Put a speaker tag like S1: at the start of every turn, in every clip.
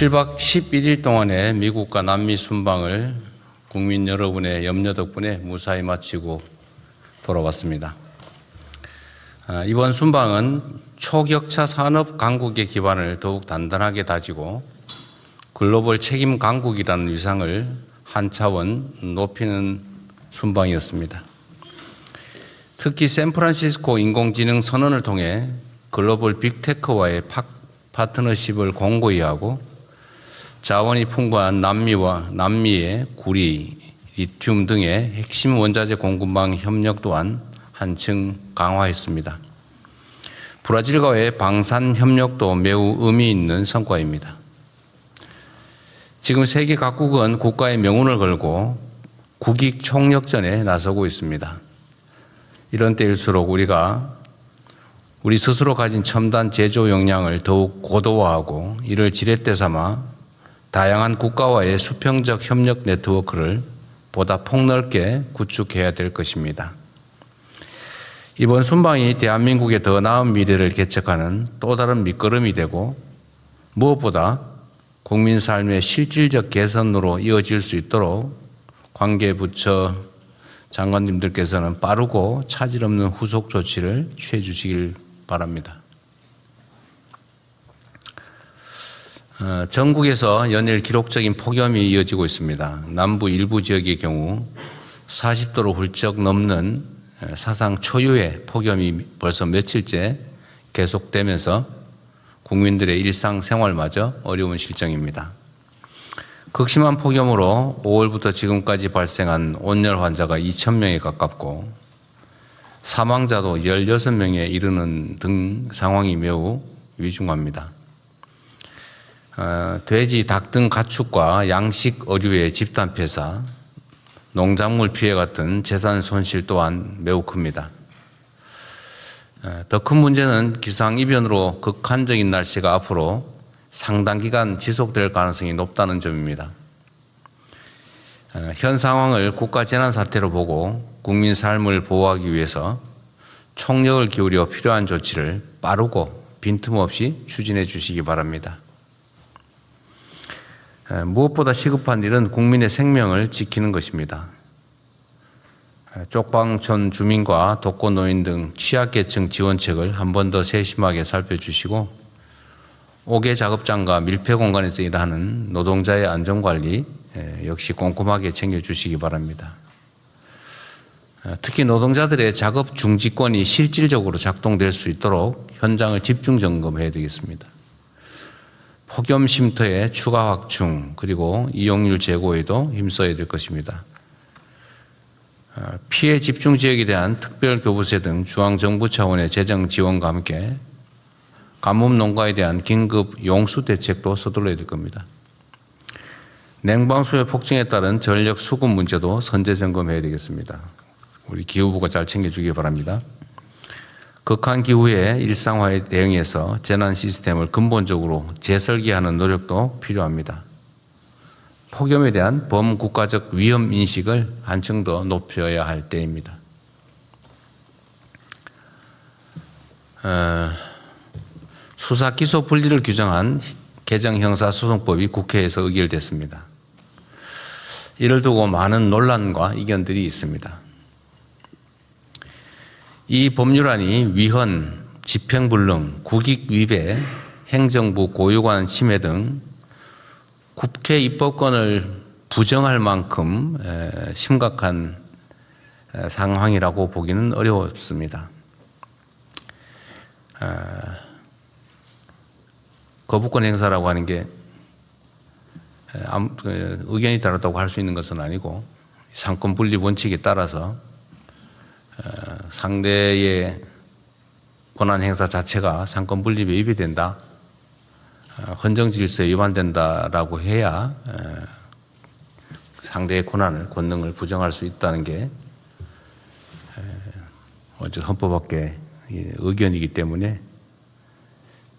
S1: 7박 11일 동안의 미국과 남미 순방을 국민 여러분의 염려 덕분에 무사히 마치고 돌아왔습니다. 이번 순방은 초격차 산업 강국의 기반을 더욱 단단하게 다지고 글로벌 책임 강국이라는 위상을 한 차원 높이는 순방이었습니다. 특히 샌프란시스코 인공지능 선언을 통해 글로벌 빅테크와의 파트너십을 공고히 하고 자원이 풍부한 남미의 구리, 리튬 등의 핵심 원자재 공급망 협력 또한 한층 강화했습니다. 브라질과의 방산 협력도 매우 의미 있는 성과입니다. 지금 세계 각국은 국가의 명운을 걸고 국익 총력전에 나서고 있습니다. 이런 때일수록 우리 스스로 가진 첨단 제조 역량을 더욱 고도화하고 이를 지렛대 삼아 다양한 국가와의 수평적 협력 네트워크를 보다 폭넓게 구축해야 될 것입니다. 이번 순방이 대한민국의 더 나은 미래를 개척하는 또 다른 밑거름이 되고 무엇보다 국민 삶의 실질적 개선으로 이어질 수 있도록 관계부처 장관님들께서는 빠르고 차질 없는 후속 조치를 취해 주시길 바랍니다. 전국에서 연일 기록적인 폭염이 이어지고 있습니다. 남부 일부 지역의 경우 40도를 훌쩍 넘는 사상 초유의 폭염이 벌써 며칠째 계속되면서 국민들의 일상생활마저 어려운 실정입니다. 극심한 폭염으로 5월부터 지금까지 발생한 온열 환자가 2,000명에 가깝고 사망자도 16명에 이르는 등 상황이 매우 위중합니다. 돼지, 닭 등 가축과 양식 어류의 집단 폐사, 농작물 피해 같은 재산 손실 또한 매우 큽니다. 더 큰 문제는 기상이변으로 극한적인 날씨가 앞으로 상당 기간 지속될 가능성이 높다는 점입니다. 현 상황을 국가 재난 사태로 보고 국민 삶을 보호하기 위해서 총력을 기울여 필요한 조치를 빠르고 빈틈없이 추진해 주시기 바랍니다. 무엇보다 시급한 일은 국민의 생명을 지키는 것입니다. 쪽방촌 주민과 독거노인 등 취약계층 지원책을 한 번 더 세심하게 살펴주시고 옥외 작업장과 밀폐 공간에서 일하는 노동자의 안전관리 역시 꼼꼼하게 챙겨주시기 바랍니다. 특히 노동자들의 작업 중지권이 실질적으로 작동될 수 있도록 현장을 집중 점검해야 되겠습니다. 폭염 쉼터의 추가 확충 그리고 이용률 제고에도 힘써야 될 것입니다. 피해 집중 지역에 대한 특별교부세 등 중앙정부 차원의 재정 지원과 함께 가뭄 농가에 대한 긴급 용수 대책도 서둘러야 될 겁니다. 냉방수요 폭증에 따른 전력 수급 문제도 선제 점검해야 되겠습니다. 우리 기후부가 잘 챙겨주기 바랍니다. 극한 기후의 일상화에 대응해서 재난 시스템을 근본적으로 재설계하는 노력도 필요합니다. 폭염에 대한 범국가적 위험 인식을 한층 더 높여야 할 때입니다. 수사 기소 분리를 규정한 개정 형사소송법이 국회에서 의결됐습니다. 이를 두고 많은 논란과 의견들이 있습니다. 이 법률안이 위헌, 집행불능, 국익위배, 행정부 고유관 침해 등 국회 입법권을 부정할 만큼 심각한 상황이라고 보기는 어렵습니다. 거부권 행사라고 하는 게 의견이 다르다고 할 수 있는 것은 아니고 상권 분리 원칙에 따라서 상대의 권한 행사 자체가 상권 분립에 위배된다, 헌정 질서에 위반된다라고 해야 상대의 권능을 부정할 수 있다는 게 어제 헌법학계 의견이기 때문에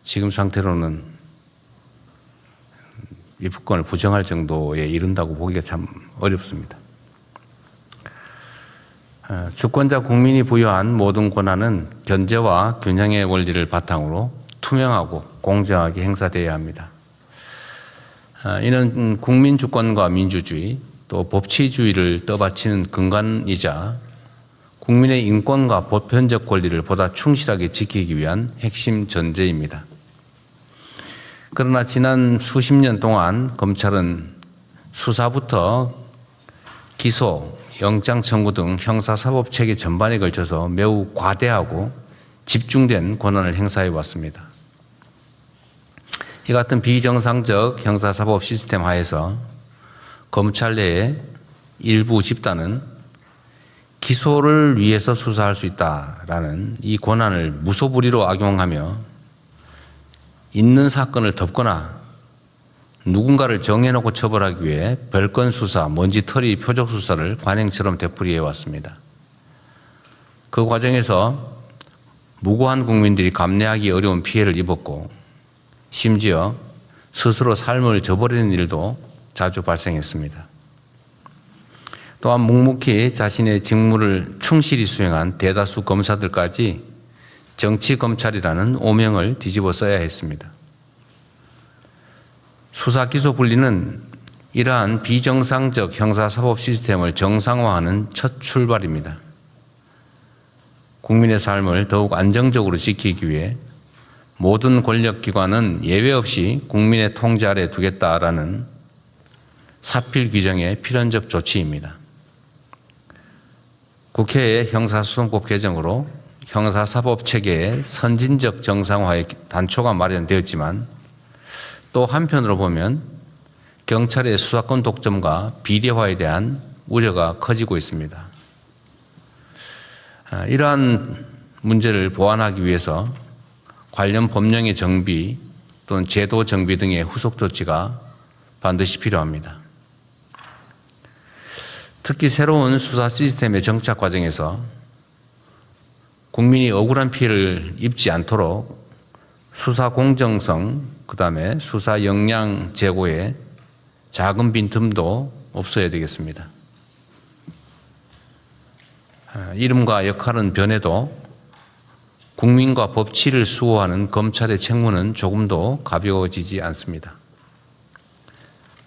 S1: 지금 상태로는 입법권을 부정할 정도에 이른다고 보기가 참 어렵습니다. 주권자 국민이 부여한 모든 권한은 견제와 균형의 원리를 바탕으로 투명하고 공정하게 행사되어야 합니다. 이는 국민 주권과 민주주의 또 법치주의를 떠받치는 근간이자 국민의 인권과 보편적 권리를 보다 충실하게 지키기 위한 핵심 전제입니다. 그러나 지난 수십 년 동안 검찰은 수사부터 기소, 영장 청구 등 형사사법 체계 전반에 걸쳐서 매우 과대하고 집중된 권한을 행사해 왔습니다. 이 같은 비정상적 형사사법 시스템 하에서 검찰 내의 일부 집단은 기소를 위해서 수사할 수 있다라는 이 권한을 무소불위로 악용하며 있는 사건을 덮거나 누군가를 정해놓고 처벌하기 위해 별건 수사, 먼지털이 표적 수사를 관행처럼 되풀이해 왔습니다. 그 과정에서 무고한 국민들이 감내하기 어려운 피해를 입었고 심지어 스스로 삶을 저버리는 일도 자주 발생했습니다. 또한 묵묵히 자신의 직무를 충실히 수행한 대다수 검사들까지 정치검찰이라는 오명을 뒤집어 써야 했습니다. 수사 기소 분리는 이러한 비정상적 형사사법 시스템을 정상화하는 첫 출발입니다. 국민의 삶을 더욱 안정적으로 지키기 위해 모든 권력기관은 예외 없이 국민의 통제 아래 두겠다라는 사필 규정의 필연적 조치입니다. 국회의 형사소송법 개정으로 형사사법 체계의 선진적 정상화의 단초가 마련되었지만 또 한편으로 보면 경찰의 수사권 독점과 비례화에 대한 우려가 커지고 있습니다. 이러한 문제를 보완하기 위해서 관련 법령의 정비 또는 제도 정비 등의 후속 조치가 반드시 필요합니다. 특히 새로운 수사 시스템의 정착 과정에서 국민이 억울한 피해를 입지 않도록 수사 공정성, 그다음에 수사 역량 제고에 작은 빈틈도 없어야 되겠습니다. 이름과 역할은 변해도 국민과 법치를 수호하는 검찰의 책무는 조금도 가벼워지지 않습니다.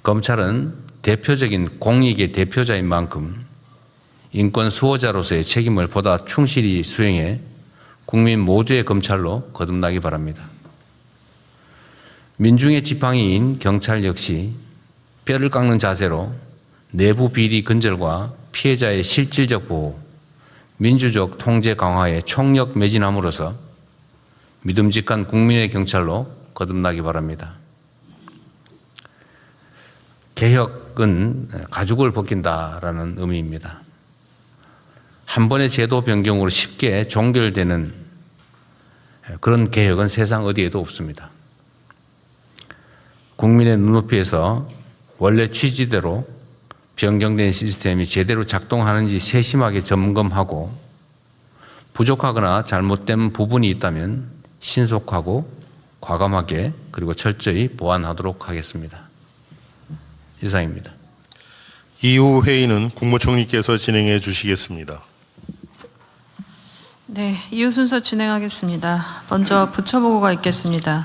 S1: 검찰은 대표적인 공익의 대표자인 만큼 인권 수호자로서의 책임을 보다 충실히 수행해 국민 모두의 검찰로 거듭나기 바랍니다. 민중의 지팡이인 경찰 역시 뼈를 깎는 자세로 내부 비리 근절과 피해자의 실질적 보호, 민주적 통제 강화에 총력 매진함으로써 믿음직한 국민의 경찰로 거듭나기 바랍니다. 개혁은 가죽을 벗긴다라는 의미입니다. 한 번의 제도 변경으로 쉽게 종결되는 그런 개혁은 세상 어디에도 없습니다. 국민의 눈높이에서 원래 취지대로 변경된 시스템이 제대로 작동하는지 세심하게 점검하고 부족하거나 잘못된 부분이 있다면 신속하고 과감하게 그리고 철저히 보완하도록 하겠습니다. 이상입니다.
S2: 이후 회의는 국무총리께서 진행해 주시겠습니다.
S3: 네, 이후 순서 진행하겠습니다. 먼저 부처보고가 있겠습니다.